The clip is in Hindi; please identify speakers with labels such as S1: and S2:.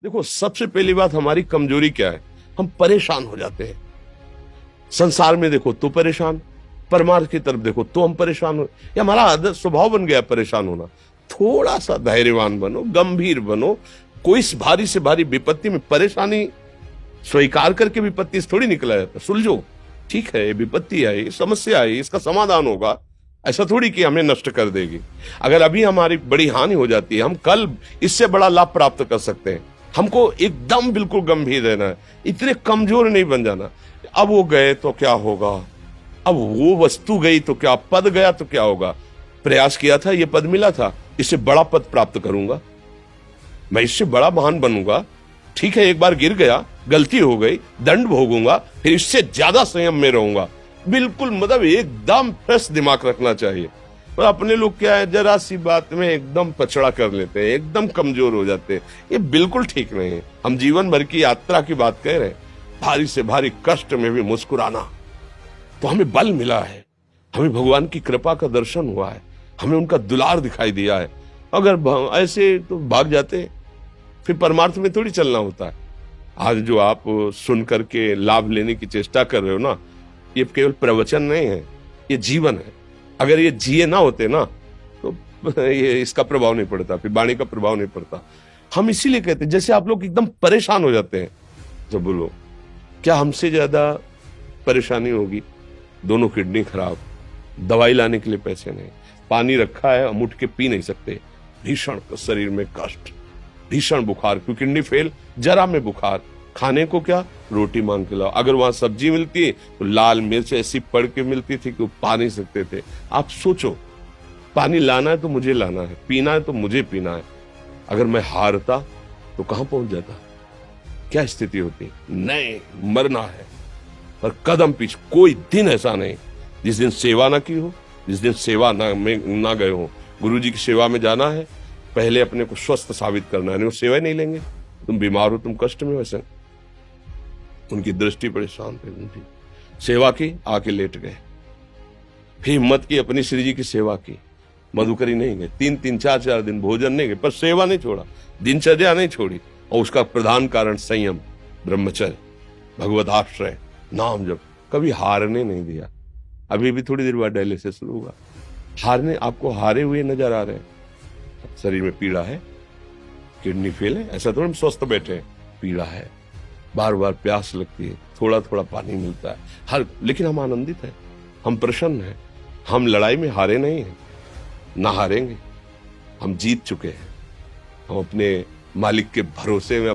S1: देखो, सबसे पहली बात हमारी कमजोरी क्या है? हम परेशान हो जाते हैं। संसार में देखो तो परेशान, परमार्थ की तरफ देखो तो हम परेशान हो। ये हमारा आदत स्वभाव बन गया है परेशान होना। थोड़ा सा धैर्यवान बनो, गंभीर बनो। कोई इस भारी से भारी विपत्ति में परेशानी स्वीकार करके विपत्ति से थोड़ी निकला जाता। सुलझो, ठीक है, ये विपत्ति आई, समस्या आई, इसका समाधान होगा। ऐसा थोड़ी कि हमें नष्ट कर देगी। अगर अभी हमारी बड़ी हानि हो जाती है, हम कल इससे बड़ा लाभ प्राप्त कर सकते हैं। हमको एकदम बिल्कुल गंभीर रहना है, इतने कमजोर नहीं बन जाना। अब वो गए तो क्या होगा, अब वो वस्तु गई तो क्या, पद गया तो क्या होगा। प्रयास किया था, ये पद मिला था, इससे बड़ा पद प्राप्त करूंगा, मैं इससे बड़ा महान बनूंगा। ठीक है, एक बार गिर गया, गलती हो गई, दंड भोगूंगा, फिर इससे ज्यादा संयम में रहूंगा। बिल्कुल, मतलब एकदम फ्रेश दिमाग रखना चाहिए। और अपने लोग क्या है, जरा सी बात में एकदम पछड़ा कर लेते हैं, एकदम कमजोर हो जाते हैं। ये बिल्कुल ठीक नहीं है। हम जीवन भर की यात्रा की बात कह रहे हैं, भारी से भारी कष्ट में भी मुस्कुराना, तो हमें बल मिला है, हमें भगवान की कृपा का दर्शन हुआ है, हमें उनका दुलार दिखाई दिया है। अगर ऐसे तो भाग जाते, फिर परमार्थ में थोड़ी चलना होता है। आज जो आप सुन करके लाभ लेने की चेष्टा कर रहे हो ना, ये केवल प्रवचन नहीं है, ये जीवन है। अगर ये जिए ना होते ना, तो ये इसका प्रभाव नहीं पड़ता, फिर वाणी का प्रभाव नहीं पड़ता। हम इसीलिए कहते हैं, जैसे आप लोग एकदम परेशान हो जाते हैं जब बोलो, क्या हमसे ज्यादा परेशानी होगी? दोनों किडनी खराब, दवाई लाने के लिए पैसे नहीं, पानी रखा है हम उठ के पी नहीं सकते, भीषण शरीर में कष्ट, भीषण बुखार, क्योंकि किडनी फेल, जरा में बुखार, खाने को क्या, रोटी मांग के लाओ। अगर वहां सब्जी मिलती तो लाल मिर्च ऐसी पड़ के मिलती थी कि वो पा नहीं सकते थे। आप सोचो, पानी लाना है तो मुझे लाना है, पीना है तो मुझे पीना है। अगर मैं हारता तो कहां पहुंच जाता, क्या स्थिति होती? नहीं, मरना है, पर कदम पीछे। कोई दिन ऐसा नहीं जिस दिन सेवा ना की हो, जिस दिन सेवा ना गए हो। गुरु जी की सेवा में जाना है, पहले अपने को स्वस्थ साबित करना है, नहीं वो सेवा नहीं लेंगे। तुम बीमार हो, तुम कष्ट में हो, ऐसे उनकी दृष्टि परेशान थी, उनकी सेवा की, आके लेट गए। फिर हिम्मत की, अपनी श्री जी की सेवा की, मधुकरी नहीं गए, 3-3, 4-4 दिन भोजन नहीं गए, पर सेवा नहीं छोड़ा, दिनचर्या नहीं छोड़ी। और उसका प्रधान कारण संयम, ब्रह्मचर्य, भगवत आश्रय, नाम जप, कभी हारने नहीं दिया। अभी भी थोड़ी देर बाद डायलिसिस शुरू होगा। हारने, आपको हारे हुए नजर आ रहे हैं? शरीर में पीड़ा है, किडनी फेल है, ऐसा तो हम स्वस्थ बैठे हैं, पीड़ा है, बार बार प्यास लगती है, थोड़ा थोड़ा पानी मिलता है हर, लेकिन हम आनंदित हैं, हम प्रसन्न हैं। हम लड़ाई में हारे नहीं हैं, ना हारेंगे, हम जीत चुके हैं। हम अपने मालिक के भरोसे में